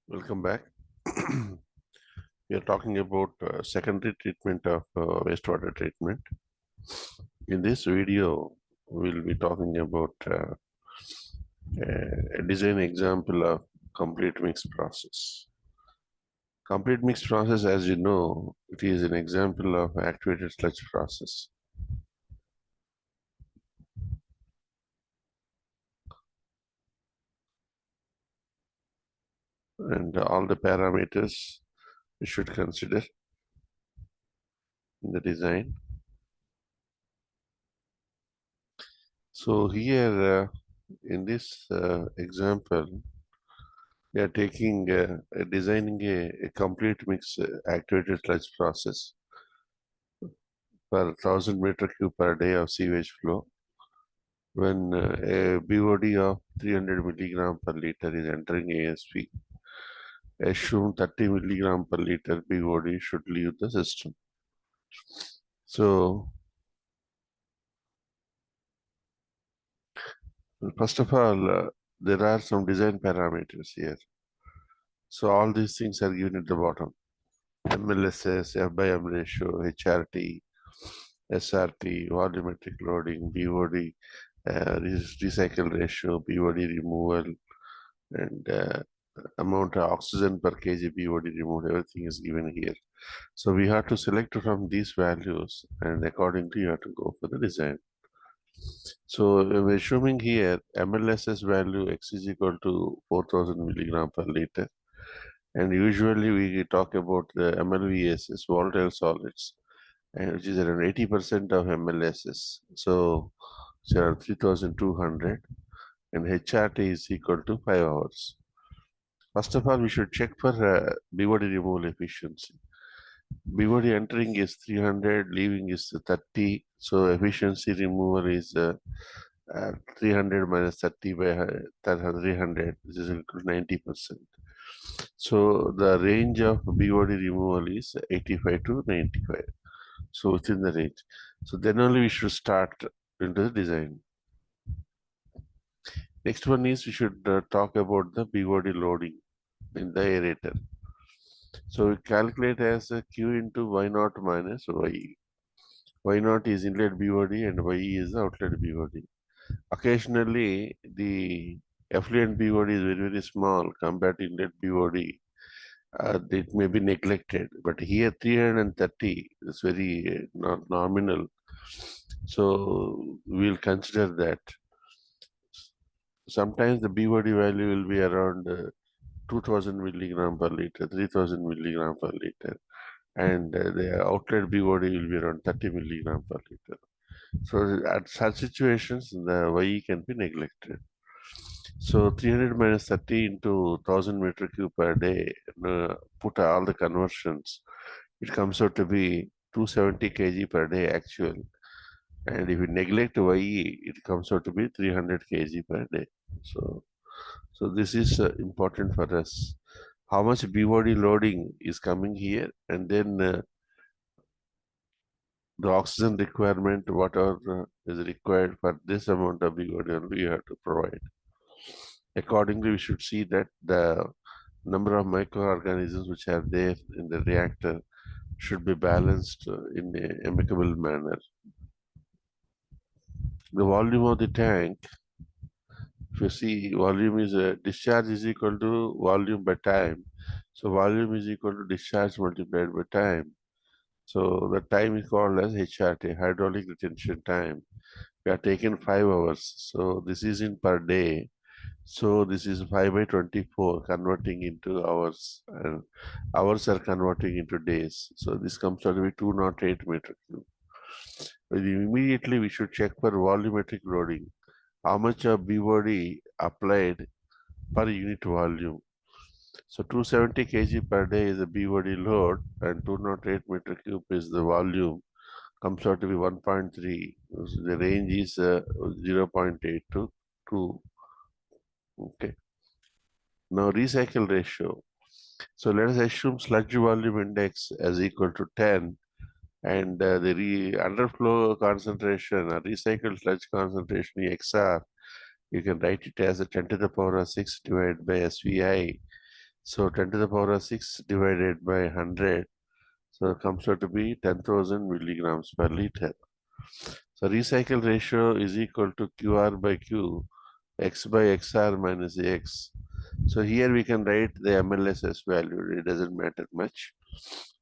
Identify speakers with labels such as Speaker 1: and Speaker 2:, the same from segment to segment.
Speaker 1: Welcome back. We are talking about secondary treatment of wastewater treatment. In this video, we'll be talking about a design example of complete mix process. Complete mix process, as you know, it is an example of activated sludge process. And all the parameters we should consider in the design. So here, in this example, we are designing a complete mix activated sludge process per 1000 meter cube per day of sewage flow. When a BOD of 300 milligram per liter is entering ASP, assume 30 milligram per liter BOD should leave the system. So, first of all, there are some design parameters here. So all these things are given at the bottom. MLSS, F by M ratio, HRT, SRT, volumetric loading, BOD, recycle ratio, BOD removal, and amount of oxygen per kg BOD removed, everything is given here. So we have to select from these values, and accordingly you have to go for the design. So we're assuming here MLSS value X is equal to 4000 milligram per liter. And usually we talk about the MLVSS, volatile solids, which is around 80% of MLSS. So it's around 3200, and HRT is equal to 5 hours. First of all, we should check for BOD removal efficiency. BOD entering is 300, leaving is 30. So efficiency removal is 300 minus 30 by 300, which is equal to 90%. So the range of BOD removal is 85 to 95. So within the range. So then only we should start into the design. Next one is we should talk about the BOD loading in the aerator. So we calculate as a Q into Y naught minus Y. Y naught is inlet BOD and Y is the outlet BOD. Occasionally, the effluent BOD is very, very small compared to inlet BOD. It may be neglected, but here 330 is very not nominal. So we'll consider that. Sometimes the BOD value will be around 2000 milligram per liter, 3000 milligram per liter, and the outlet BOD will be around 30 milligram per liter. So at such situations, the YE can be neglected. So 300 minus 30 into 1000 meter cube per day, put all the conversions, it comes out to be 270 kg per day actual. And if you neglect YE, it comes out to be 300 kg per day. So this is important for us. How much BOD loading is coming here, and then the oxygen requirement, whatever is required for this amount of BOD only you have to provide. Accordingly, we should see that the number of microorganisms which are there in the reactor should be balanced in an amicable manner. The volume of the tank, if you see, volume is discharge is equal to volume by time. So volume is equal to discharge multiplied by time. So the time is called as HRT, hydraulic retention time. We are taken 5 hours. So this is in per day. So this is 5 by 24 converting into hours, and hours are converting into days. So this comes out to be 208 meter cube. But immediately we should check for volumetric loading. How much of BOD applied per unit volume. So 270 kg per day is the BOD load, and 208 meter cube is the volume. Comes out to be 1.3. The range is 0.8 to 2. Okay. Now recycle ratio. So let us assume sludge volume index as equal to 10, and the underflow concentration or recycled sludge concentration XR, you can write it as a 10 to the power of 6 divided by SVI. So 10 to the power of 6 divided by 100. So it comes out to be 10,000 milligrams per liter. So recycle ratio is equal to QR by Q, X by XR minus X. So here we can write the MLSS value. It doesn't matter much.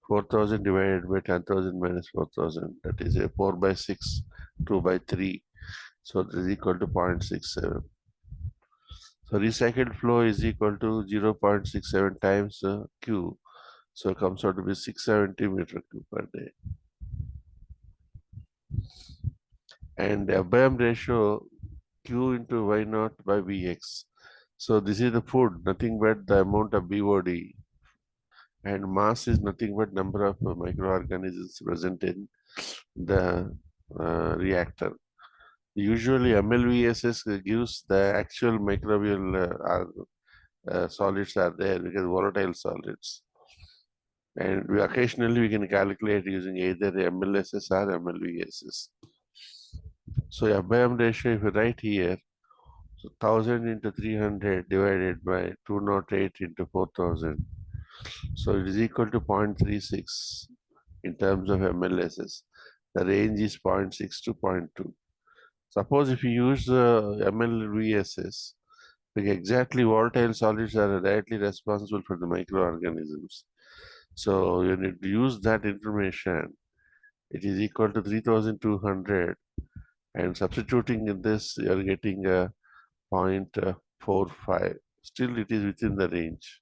Speaker 1: 4,000 divided by 10,000 minus 4,000. That is a 4 by 6, 2 by 3. So this is equal to 0.67. So recycled flow is equal to 0.67 times Q. So it comes out to be 670 meter cube per day. And Abram ratio Q into Y naught by Vx. So this is the food, nothing but the amount of BOD. And mass is nothing but number of microorganisms present in the reactor. Usually MLVSS gives the actual microbial solids are there because volatile solids. And occasionally we can calculate using either MLSS or MLVSS. So Abram ratio, if you write here, so 1000 into 300 divided by 208 into 4000. So it is equal to 0.36 in terms of MLSS. The range is 0.6 to 0.2. Suppose if you use MLVSS, like exactly volatile solids are directly responsible for the microorganisms. So you need to use that information. It is equal to 3200, and substituting in this, you are getting a 0.45. Still, it is within the range.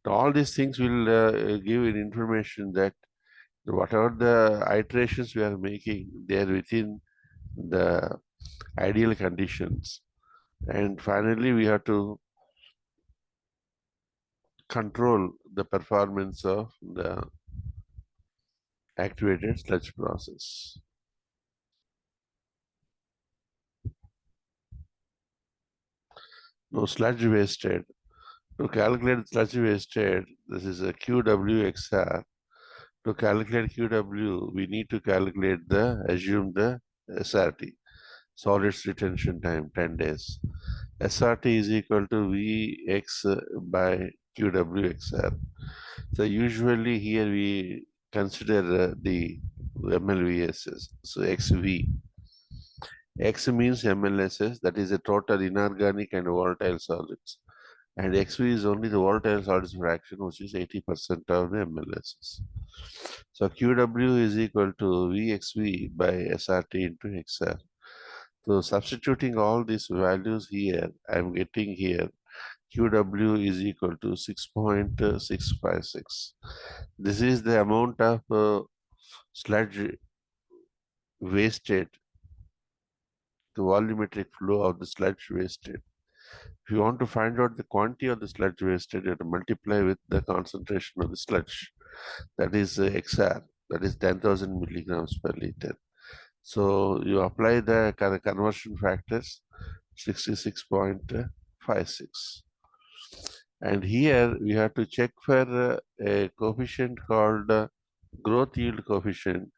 Speaker 1: All these things will give an information that whatever the iterations we are making, they are within the ideal conditions. And finally, we have to control the performance of the activated sludge process. Now, sludge wasted. To calculate sludge wasted, this is a QWXR. To calculate QW, we need to calculate assume the SRT, solids retention time, 10 days. SRT is equal to Vx by QWXR. So usually here we consider the MLVSS, so XV. X means MLSS, that is a total inorganic and volatile solids. And XV is only the volatile solids fraction, which is 80% of the MLSS. So QW is equal to VXV by SRT into XR. So substituting all these values here, I'm getting here QW is equal to 6.656. This is the amount of sludge wasted, the volumetric flow of the sludge wasted. If you want to find out the quantity of the sludge wasted, you have to multiply with the concentration of the sludge. That is XR, that is 10,000 milligrams per liter. So you apply the conversion factors, 66.56. And here we have to check for a coefficient called growth yield coefficient.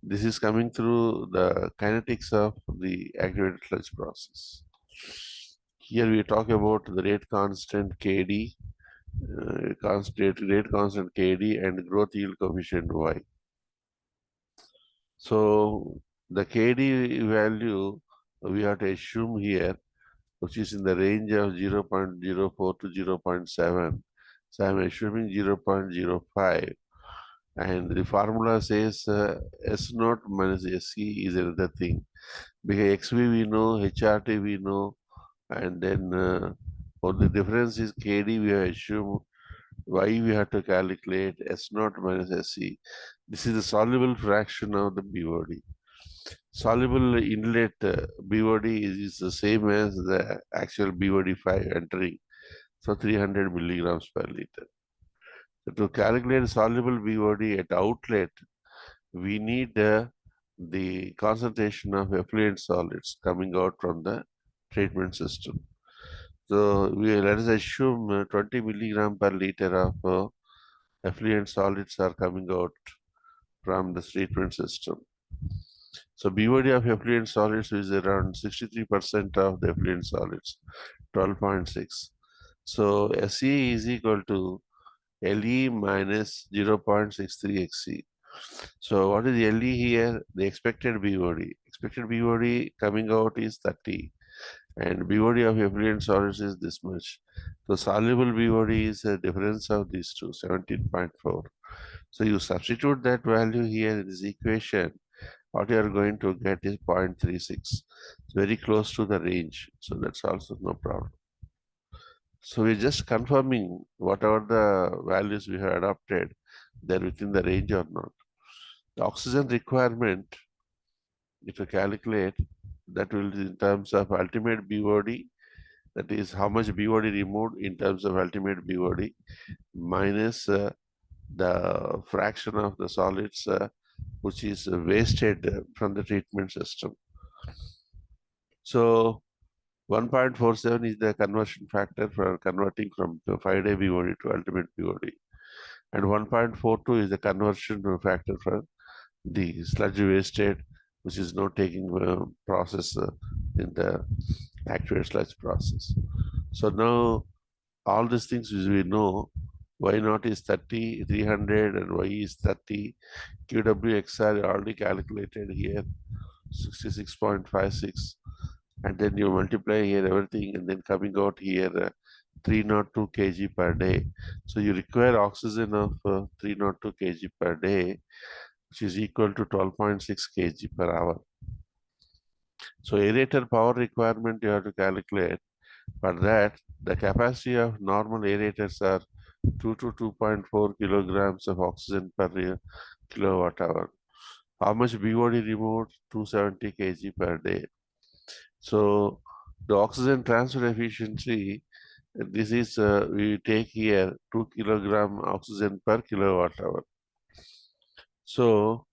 Speaker 1: This is coming through the kinetics of the activated sludge process. Here we talk about the rate constant Kd, rate constant Kd and growth yield coefficient Y. So the Kd value we have to assume here, which is in the range of 0.04 to 0.7. So I'm assuming 0.05. And the formula says S naught minus SC is another thing. Because XV we know, HRT we know, and then the difference is KD we have assumed, Y we have to calculate, S naught minus SC. This is the soluble fraction of the BOD. Soluble inlet BOD is the same as the actual BOD5 entering, so 300 milligrams per liter. So to calculate soluble BOD at outlet, we need the concentration of effluent solids coming out from the treatment system. So let us assume 20 milligram per liter of effluent solids are coming out from the treatment system. So BOD of effluent solids is around 63% of the effluent solids, 12.6. So SE is equal to LE minus 0.63 XE. So what is LE here? The expected BOD. Expected BOD coming out is 30, and BOD of effluent solids is this much. So soluble BOD is a difference of these two, 17.4. So you substitute that value here in this equation, what you are going to get is 0.36. It's very close to the range. So that's also no problem. So we're just confirming whatever the values we have adopted, they're within the range or not. The oxygen requirement, if you calculate, that will be in terms of ultimate BOD, that is how much BOD removed in terms of ultimate BOD, minus the fraction of the solids which is wasted from the treatment system. So 1.47 is the conversion factor for converting from the 5-day BOD to ultimate BOD. And 1.42 is the conversion factor for the sludge wasted, which is not taking process in the activated sludge process. So now all these things which we know, Y naught is 30, 300, and Y is 30. QWXR already calculated here, 66.56. And then you multiply here everything, and then coming out here 302 kg per day. So you require oxygen of 302 kg per day, which is equal to 12.6 kg per hour. So aerator power requirement you have to calculate. For that, the capacity of normal aerators are 2 to 2.4 kilograms of oxygen per kilowatt hour. How much BOD removed? 270 kg per day. So the oxygen transfer efficiency, this is we take here 2 kilogram oxygen per kilowatt hour. So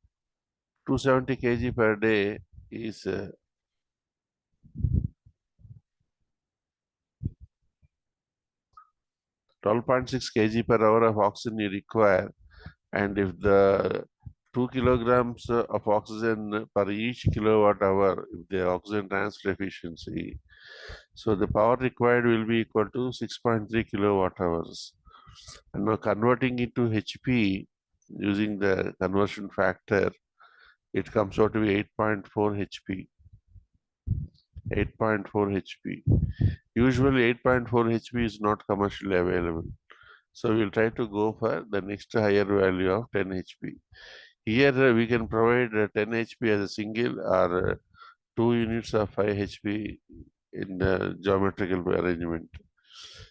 Speaker 1: 270 kg per day is 12.6 kg per hour of oxygen you require, and if the 2 kilograms of oxygen per each kilowatt hour, if the oxygen transfer efficiency, so the power required will be equal to 6.3 kilowatt hours. And now converting it to HP using the conversion factor, it comes out to be 8.4 HP. 8.4 HP. Usually 8.4 HP is not commercially available. So we'll try to go for the next higher value of 10 HP. Here we can provide 10 HP as a single or 2 units of 5 HP in the geometrical arrangement.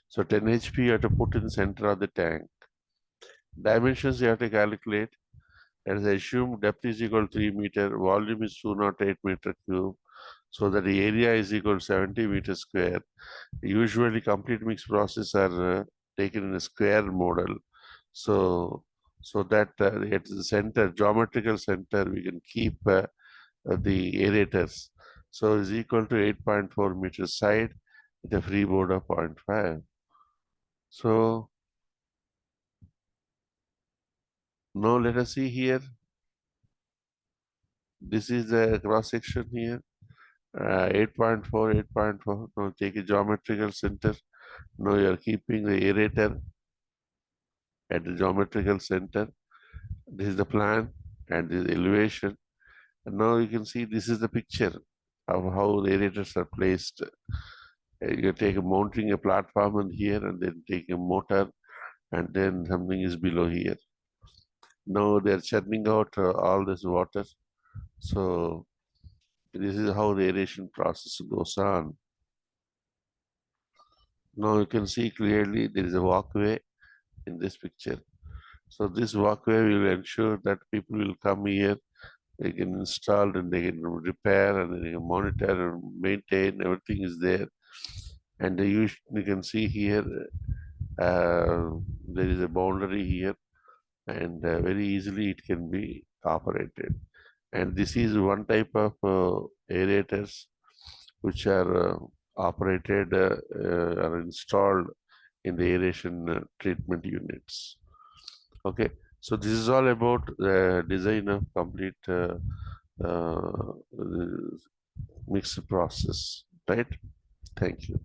Speaker 1: So 10 HP you have to put in the center of the tank. Dimensions you have to calculate. As I assume depth is equal to 3 meter, volume is 208 meter cube, so that the area is equal to 70 meters square. Usually complete mix process are taken in a square model. So that at the center, geometrical center, we can keep the aerators. So is equal to 8.4 meters side with a freeboard of 0.5. So now let us see here. This is the cross section here. 8.4, 8.4. Now take a geometrical center. Now you are keeping the aerator at the geometrical center. This is the plan and this is elevation. And now you can see this is the picture of how the aerators are placed. You take a mounting a platform on here and then take a motor and then something is below here. Now they're churning out all this water. So this is how the aeration process goes on. Now you can see clearly there is a walkway in this picture. So this walkway will ensure that people will come here, they can install and they can repair and they can monitor and maintain, everything is there. And you can see here, there is a boundary here and very easily it can be operated. And this is one type of aerators which are operated or installed in the aeration treatment units. Okay, so this is all about the design of complete mixed process, right? Thank you.